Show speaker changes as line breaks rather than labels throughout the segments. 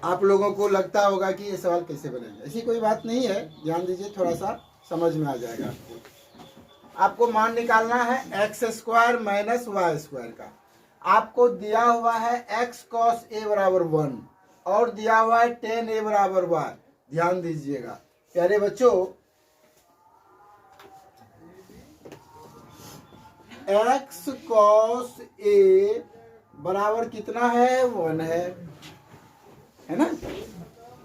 आप लोगों को लगता होगा कि ये सवाल कैसे बनेंगे, ऐसी कोई बात नहीं है, ध्यान दीजिए, थोड़ा सा समझ में आ जाएगा आपको। आपको मान निकालना है x square minus y square का। आपको दिया हुआ है एक्स कॉस ए बराबर 1 और दिया हुआ है टेन ए बराबर वाई। ध्यान दीजिएगा प्यारे बच्चों, एक्स कॉस ए बराबर कितना है, 1 है ना।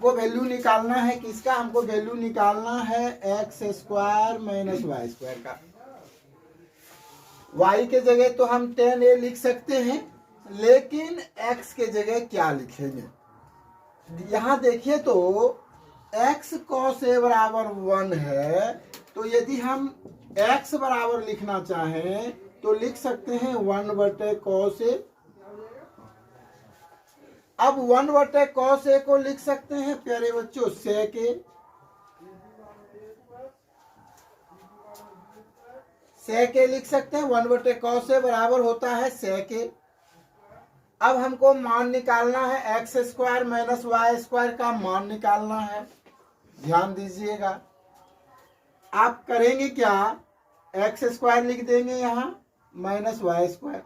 वो वैल्यू निकालना है किसका, हमको वैल्यू निकालना है x square minus y square का। y के जगह तो हम 10a लिख सकते हैं, लेकिन x के जगह क्या लिखेंगे, यहां देखिए तो x cos a बराबर 1 है, तो यदि हम x बराबर लिखना चाहें तो लिख सकते हैं 1/cos a। अब 1/cos a को लिख सकते हैं प्यारे बच्चों sec a। sec a लिख सकते हैं, 1/cos a बराबर होता है sec a। अब हमको मान निकालना है x square minus y square का मान निकालना है। ध्यान दीजिएगा, आप करेंगे क्या, एक्स स्क्वायर लिख देंगे यहाँ माइनस वाई स्क्वायर।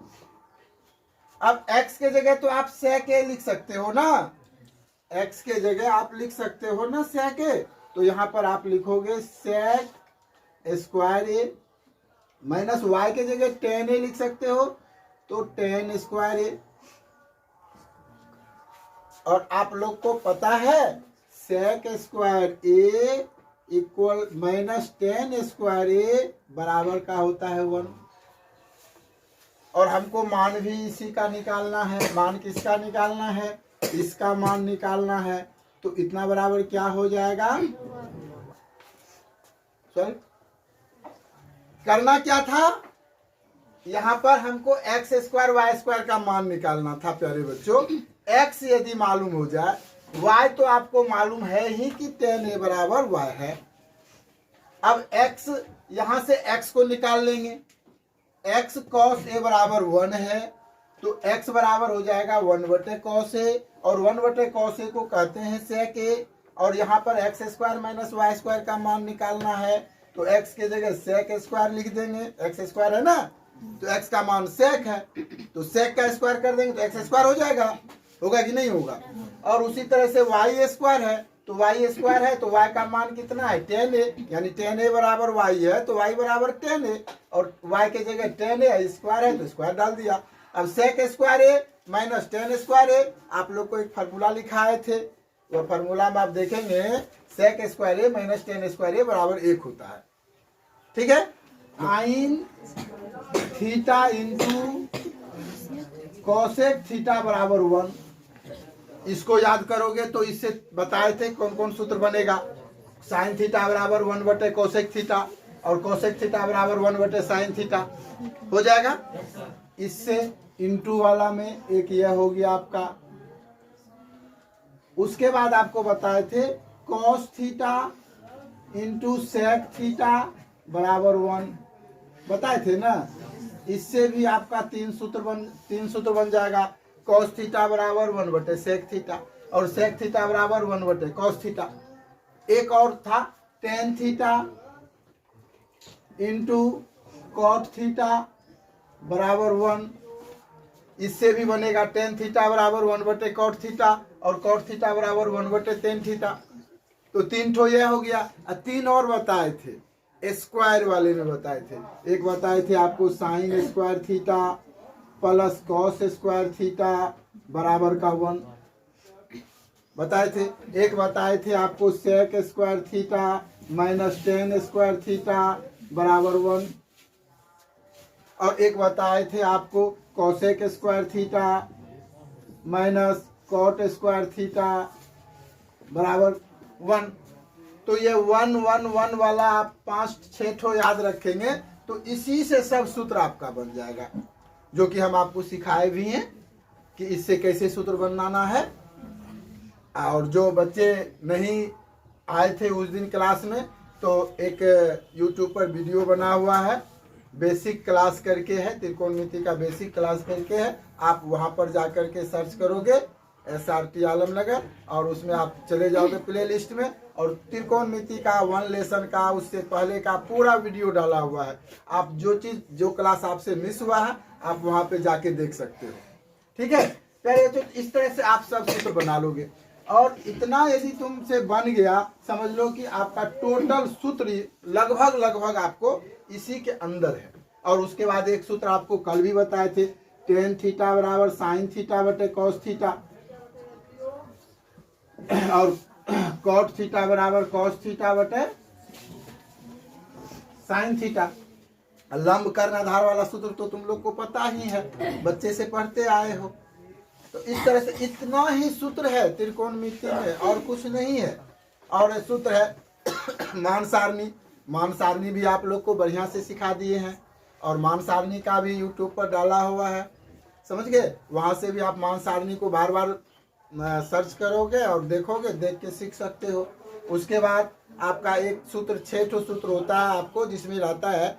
अब x के जगह तो आप sec a लिख सकते हो ना, x के जगह आप लिख सकते हो ना sec a, तो यहाँ पर आप लिखोगे sec square a minus y के जगह tan a लिख सकते हो तो tan स्क्वायर a। और आप लोग को पता है sec square a equal minus tan square a बराबर का होता है 1। और हमको मान भी इसी का निकालना है, मान किसका निकालना है, इसका मान निकालना है, तो इतना बराबर क्या हो जाएगा, सॉरी करना क्या था, यहाँ पर हमको एक्स स्क्वायर वाई स्क्वायर का मान निकालना था प्यारे बच्चों। एक्स यदि मालूम हो जाए, वाई तो आपको मालूम है ही कि tan a बराबर वाई है। अब x, यहां से x को निकाल लेंगे, x cos a बराबर 1 है, तो x बराबर हो जाएगा 1/cos a, और 1/cos a को कहते हैं sec a। और यहाँ पर x square minus y square का मान निकालना है, तो x के जगह sec स्क्वायर लिख देंगे, x स्क्वायर है ना, तो x का मान sec है, तो sec का स्क्वायर कर देंगे तो x स्क्वायर हो जाएगा, होगा कि नहीं होगा। और उसी तरह से y स्क्वायर है, तो y स्क्वायर है तो y का मान कितना है, tan a, यानी tan a बराबर y है तो y बराबर tan a, और y के जगह tan a स्क्वायर है तो स्क्वायर डाल दिया। अब sec square a minus tan square a, आप लोग को एक फार्मूला लिखाए थे, वो फार्मूला में आप देखेंगे sec square a minus tan square a बराबर 1 होता है, ठीक है। sin theta into cosec theta बराबर 1, इसको याद करोगे तो इससे बताए थे कौन कौन सूत्र बनेगा, साइन थीटा बराबर 1/कोसेक थीटा और कोसेक थीटा बराबर 1/साइन थीटा हो जाएगा। इससे इंटू वाला में एक यह हो गया आपका। उसके बाद आपको बताए थे cos theta into sec theta बराबर 1, बताए थे ना। इससे भी आपका तीन सूत्र बन जाएगा, कॉस थीटा बराबर 1/सेक थीटा और सेक थीटा बराबर 1/कॉस थीटा। एक और था tan theta into cot theta बराबर 1, इससे भी बनेगा टेन थीटा बराबर 1/कॉट थीटा और कॉट थीटा बराबर 1/टेन थीटा। तो तीन ठो यह हो गया। तीन और बताए थे स्क्वायर वाले में बताए थे, एक बताए थे आपको sine square theta plus cos square theta बराबर का 1 बताए थे। एक बताए थे आपको sec square theta minus tan square theta बराबर 1, और एक बताए थे आपको cosec square theta minus cot square theta बराबर 1। तो ये 1 1 1 वाला आप 5-6 ठो याद रखेंगे तो इसी से सब सूत्र आपका बन जाएगा, जो कि हम आपको सिखाए भी हैं कि इससे कैसे सूत्र बनाना है। और जो बच्चे नहीं आए थे उस दिन क्लास में, तो एक YouTube पर वीडियो बना हुआ है, बेसिक क्लास करके है, त्रिकोणमिति का बेसिक क्लास करके है, आप वहां पर जा कर के सर्च करोगे SRT आलमनगर, और उसमें आप चले जाओगे प्ले लिस्ट में, और त्रिकोणमिति का 1 लेसन का उससे पहले का पूरा वीडियो डाला हुआ है। आप जो क्लास आपसे मिस हुआ है आप वहाँ पे जाके देख सकते हो। ठीक है, पहले तो इस तरह से आप सब सूत्र बना लोगे, और इतना यदि तुमसे बन गया समझ लो कि आपका टोटल सूत्र लगभग आपको इसी के अंदर है। और उसके बाद एक सूत्र आपको कल भी बताए थे, टेन थीटा बराबर साइन थीटा बटे कॉस थीटा, और कॉट थीटा बराबर कॉस थीटा बटे साइन थीटा। लंब कर्ण आधार वाला सूत्र तो तुम लोग को पता ही है, बच्चे से पढ़ते आए हो। तो इस तरह से इतना ही सूत्र है त्रिकोणमिति में, और कुछ नहीं है। और सूत्र है मान सारणी। मान सारणी भी आप लोग को बढ़िया से सिखा दिए हैं, और मान सारणी का भी यूट्यूब पर डाला हुआ है, समझ गए। वहाँ से भी आप मान सारणी को बार बार सर्च करोगे और देखोगे, देख के सीख सकते हो। उसके बाद आपका एक सूत्र 6 सूत्र होता है आपको, जिसमें रहता है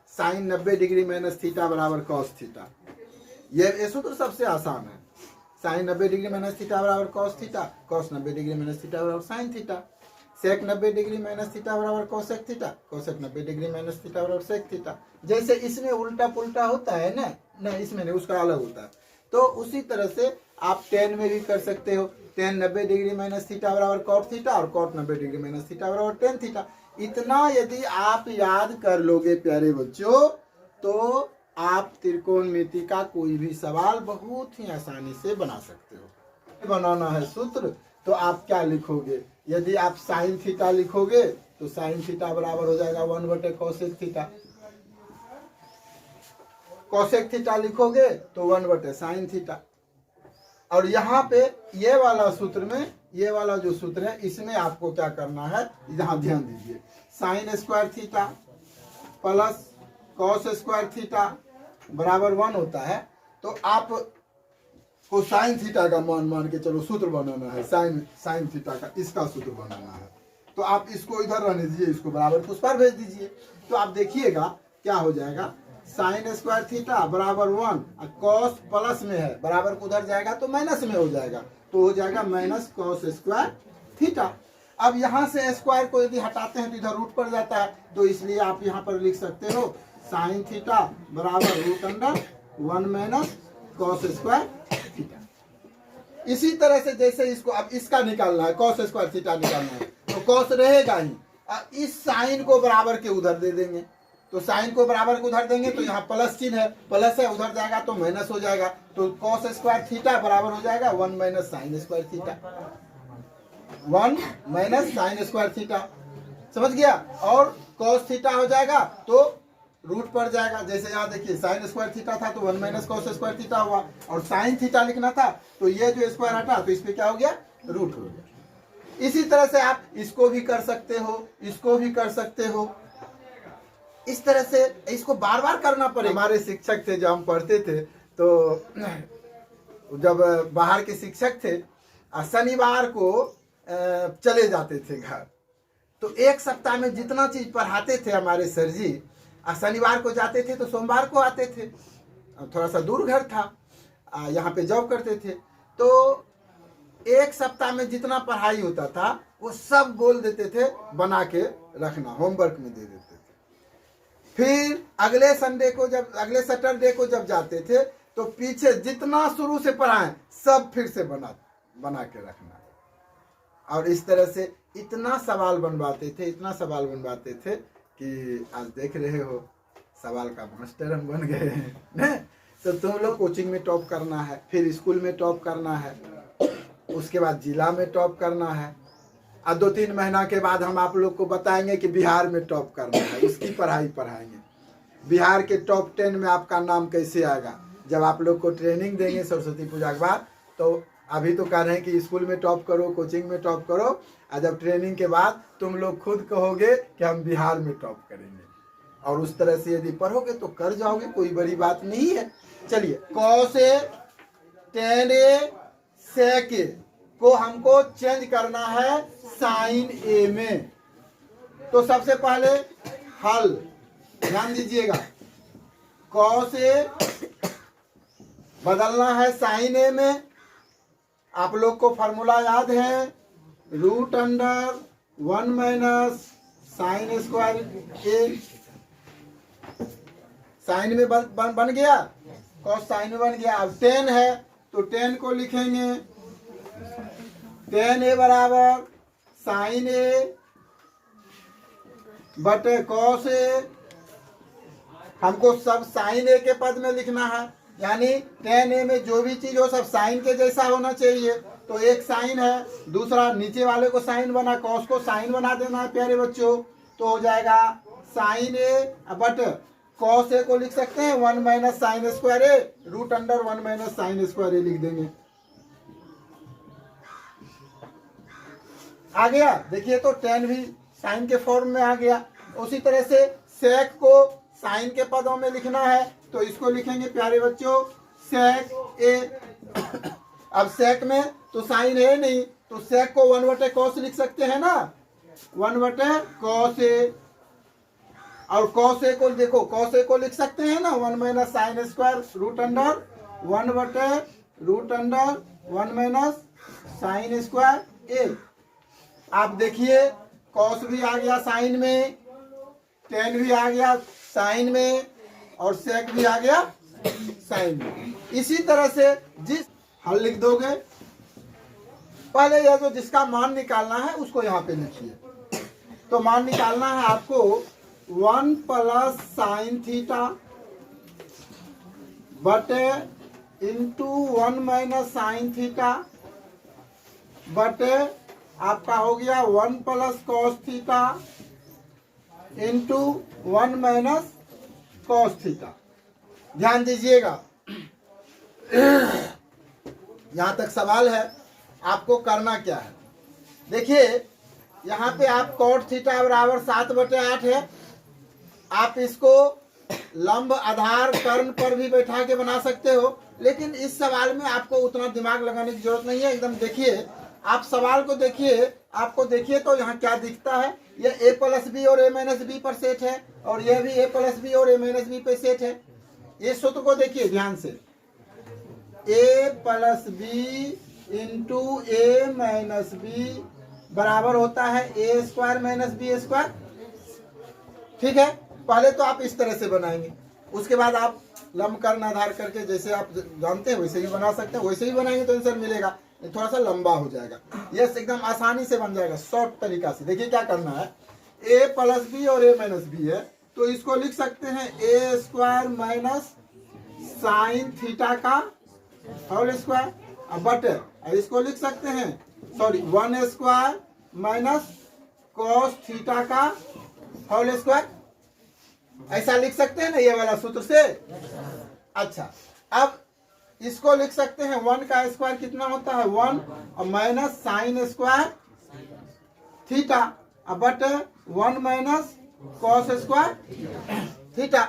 साइन 90 डिग्री माइनस थीटा बराबर कॉस थीटा। ये सूत्र सबसे आसान है। साइन 90 डिग्री माइनस थीटा बराबर cos theta, cos 90 degree minus theta बराबर साइन थीटा, सेक 90 डिग्री माइनस थीटा बराबर cosec theta, cosec 90 degree minus theta बराबर सेक थीटा। जैसे इसमें उल्टा पुल्टा होता है ना, नहीं इसमें नहीं, उसका अलग होता है। तो उसी तरह से आप टेन में भी कर सकते हो, टेन 90 डिग्री माइनस थीटा बराबर कॉट थीटा, और कॉट 90 डिग्री माइनस थीटा बराबर टेन थीटा। इतना यदि आप याद कर लोगे प्यारे बच्चों, तो आप त्रिकोणमिति का कोई भी सवाल बहुत ही आसानी से बना सकते हो। बनाना है सूत्र, तो आप क्या लिखोगे? यदि आप साइन थीटा लिखोगे तो साइन थीटा बराबर हो जाएगा 1 बटे कोसेक थीटा। कोसेक थीटा लिखोगे तो 1 बटे साइन थीटा। और यहाँ पे ये वाला सूत्र में, ये वाला जो सूत्र है, इसमें आपको क्या करना है, यहाँ ध्यान दीजिए। Sign square theta plus cos square theta बराबर 1 होता है। तो आप को साइन थीटा का मान के चलो सूत्र बनाना है, साइन थीटा का इसका सूत्र बनाना है। तो आप इसको इधर रहने दीजिए, इसको बराबर को उस पर भेज दीजिए। तो आप देखिएगा क्या हो जाएगा, साइन स्क्वायर थीटा बराबर 1, कॉस प्लस में है, बराबर को उधर जाएगा तो माइनस में हो जाएगा, तो हो जाएगा माइनस कॉस स्क्वायर थीटा। अब यहाँ से स्क्वायर को यदि हटाते हैं तो इधर रूट पड़ जाता है, तो इसलिए आप यहाँ पर लिख सकते हो साइन थीटा बराबर root under 1 minus cos square theta. इसी तरह से जैसे इसको अब इसका निकालना है, कॉस स्क्वायर थीटा निकालना है, तो कॉस रहेगा ही, इस साइन को बराबर के उधर दे देंगे। तो साइन को बराबर को उधर देंगे तो यहाँ प्लस चिन्ह है, प्लस है, उधर जाएगा तो माइनस हो जाएगा। तो कॉस स्क्वायर थीटा बराबर हो जाएगा 1 minus sine square theta, 1 minus sine square theta, समझ गया। और कॉस थीटा हो जाएगा तो रूट पड़ जाएगा। जैसे यहाँ देखिए साइन स्क्वायर थीटा था तो 1 माइनस कॉस स्क्वायर थीटा हुआ, और साइन थीटा लिखना था तो ये जो स्क्वायर हटा तो इसमें क्या हो गया, रूट हो गया। इसी तरह से आप इसको भी कर सकते हो, इसको भी कर सकते हो। इस तरह से इसको बार बार करना पड़ेगा। हमारे शिक्षक थे, जब हम पढ़ते थे तो जब बाहर के शिक्षक थे, शनिवार को चले जाते थे घर, तो एक सप्ताह में जितना चीज पढ़ाते थे हमारे सर जी, शनिवार को जाते थे तो सोमवार को आते थे। थोड़ा सा दूर घर था, यहाँ पे जॉब करते थे, तो एक सप्ताह में जितना पढ़ाई होता था वो सब बोल देते थे बना के रखना, होमवर्क में दे देते थे। फिर अगले संडे को जब, अगले सैटरडे को जब जाते थे तो पीछे जितना शुरू से पढ़ाए सब फिर से बना के रखना। और इस तरह से इतना सवाल बनवाते थे, इतना सवाल बनवाते थे कि आज देख रहे हो सवाल का मास्टर हम बन गए हैं। तो तुम लोग कोचिंग में टॉप करना है, फिर स्कूल में टॉप करना है, उसके बाद जिला में टॉप करना है, और 2-3 महीना के बाद हम आप लोग को बताएंगे कि बिहार में टॉप करना है, उसकी पढ़ाई पढ़ाएंगे। बिहार के टॉप 10 में आपका नाम कैसे आएगा, जब आप लोग को ट्रेनिंग देंगे सरस्वती पूजा के बाद। तो अभी तो कह रहे हैं कि स्कूल में टॉप करो, कोचिंग में टॉप करो, और जब ट्रेनिंग के बाद तुम लोग खुद कहोगे कि हम बिहार में टॉप करेंगे। और उस तरह से यदि पढ़ोगे तो कर जाओगे, कोई बड़ी बात नहीं है। चलिए, कॉस ए, टेन ए, सेक ए को हमको चेंज करना है साइन ए में। तो सबसे पहले हल ध्यान दीजिएगा, कॉस ए बदलना है साइन ए में, आप लोग को फॉर्मूला याद है, root under 1 minus sine square A. Sine में बन गया, कॉस साइन में बन गया। अब 10 है तो 10 को लिखेंगे 10 बराबर साइन ए बटे कॉस ए। हमको सब साइन ए के पद में लिखना है, यानी 10 में जो भी चीज हो सब साइन के जैसा होना चाहिए। तो एक साइन है, दूसरा नीचे वाले को साइन बना, कॉस को साइन बना देना है प्यारे बच्चों। तो हो जाएगा sine A but cos A को लिख सकते हैं 1 minus sine square A, root under 1 minus sine square A लिख देंगे। आ गया, देखिए तो 10 भी साइन के फॉर्म में आ गया। उसी तरह से सेक को साइन के पदों में लिखना है, तो इसको लिखेंगे प्यारे बच्चों सेक ए। अब सेक में तो साइन है नहीं, तो सेक को 1 बटे कॉस लिख सकते हैं ना, 1 बटे कॉस ए। और कॉस ए को देखो, कॉस ए को लिख सकते हैं ना 1 minus sine square root under 1 बटे root under 1 minus sine square A. आप देखिए कॉस भी आ गया साइन में, 10 भी आ गया साइन में, और सेक भी आ गया साइन में। इसी तरह से जिस हल लिख दोगे, पहले यह जो जिसका मान निकालना है उसको यहाँ पे लिखिए। तो मान निकालना है आपको 1 प्लस साइन थीटा बटे इंटू 1 माइनस साइन थीटा बटे आपका हो गया 1 plus cos theta into 1 minus cos theta. ध्यान दीजिएगा, यहां तक सवाल है, आपको करना क्या है। देखिए यहाँ पे आप कॉट थीटा बराबर 7/8 है। आप इसको लंब आधार कर्ण पर भी बैठा के बना सकते हो, लेकिन इस सवाल में आपको उतना दिमाग लगाने की जरूरत नहीं है। एकदम देखिए, आप सवाल को देखिए, आपको देखिए तो यहाँ क्या दिखता है, ये a प्लस बी और a माइनस बी पर सेट है, और यह भी a प्लस बी और a माइनस बी पर सेट है। ये सूत्र को देखिए ध्यान से, a plus b into a minus b बराबर होता है a square minus b square. ठीक है, पहले तो आप इस तरह से बनाएंगे, उसके बाद आप लंब कर्ण आधार करके जैसे आप जानते हैं वैसे ही बना सकते हैं। वैसे ही बनाएंगे तो आंसर मिलेगा, थोड़ा सा लंबा हो जाएगा। यस, एकदम आसानी से बन जाएगा शॉर्ट तरीका से। देखिए क्या करना है, a प्लस बी और a माइनस बी है, तो इसको लिख सकते हैं a square minus sine theta का होल स्क्वायर बटे, इसको लिख सकते हैं 1 स्क्वायर माइनस कॉस थीटा का होल स्क्वायर। ऐसा लिख सकते हैं ना ये वाला सूत्र से। अच्छा, अब इसको लिख सकते हैं 1 का स्क्वायर कितना होता है 1, और माइनस साइन स्क्वायर थीटा बटे 1 माइनस कॉस स्क्वायर थीटा।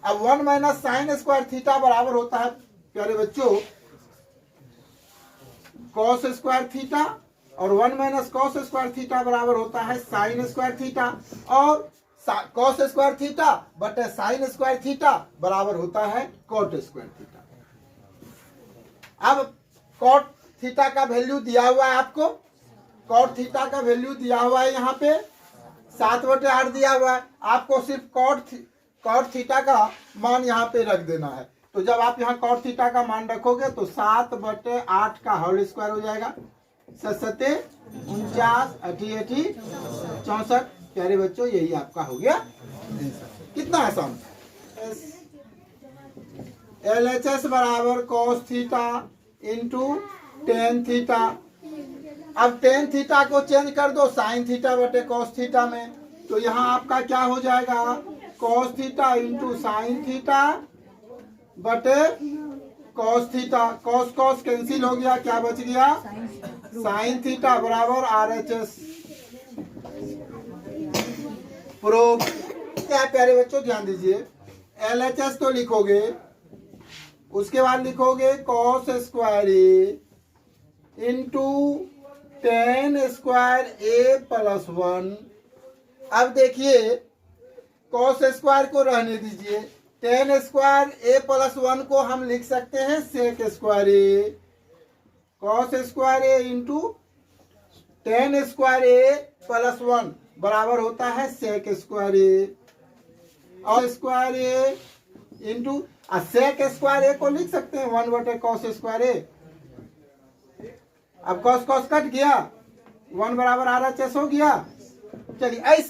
अब 1 माइनस साइन स्क्वायर थीटा बराबर होता है प्यारे बच्चों कॉस स्क्वायर थीटा, और 1 माइनस कॉस स्क्वायर थीटा बराबर होता है साइन स्क्वायर थीटा, और कॉस स्क्वायर थीटा बटे साइन स्क्वायर थीटा बराबर होता है कॉट स्क्वायर थीटा। अब कॉट थीटा का वैल्यू दिया हुआ है आपको, कॉट थीटा का वैल्यू दिया हुआ है यहाँ पे 7/8 दिया हुआ है। आपको सिर्फ कॉट थीटा का मान यहाँ पे रख देना है। तो जब आप यहाँ कॉट थीटा का मान रखोगे तो 7/8 का होल स्क्वायर हो जाएगा, 7 49 80 64। प्यारे बच्चों यही आपका हो गया। कितना आसान। LHS बराबर cos theta into tan theta. अब टेन थीटा को चेंज कर दो साइन थीटा बटे कॉस थीटा में, तो यहाँ आपका क्या हो जाएगा cos theta into sine theta बटे cos theta. Cos cos cancel हो गया, क्या बच गया साइन थीटा बराबर RHS। प्रूफ क्या प्यारे बच्चों, ध्यान दीजिए। LHS तो लिखोगे, उसके बाद लिखोगे कॉस स्क्वायर ए इंटू टेन स्क्वायर ए प्लस 1। अब देखिए कॉस स्क्वायर को रहने दीजिए, टेन स्क्वायर ए प्लस 1 को हम लिख सकते हैं सेक स्क्वायर ए। कॉस स्क्वायर ए इंटू टेन स्क्वायर ए प्लस 1 बराबर होता है सेक स्क्वायर ए, और स्क्वायर ए इंटू सेक स्क्वायर ए को लिख सकते हैं 1/cos स्क्वायर ए। अब कॉस कॉस कट गया, 1 बराबर RHS हो गया। चलिए ऐसे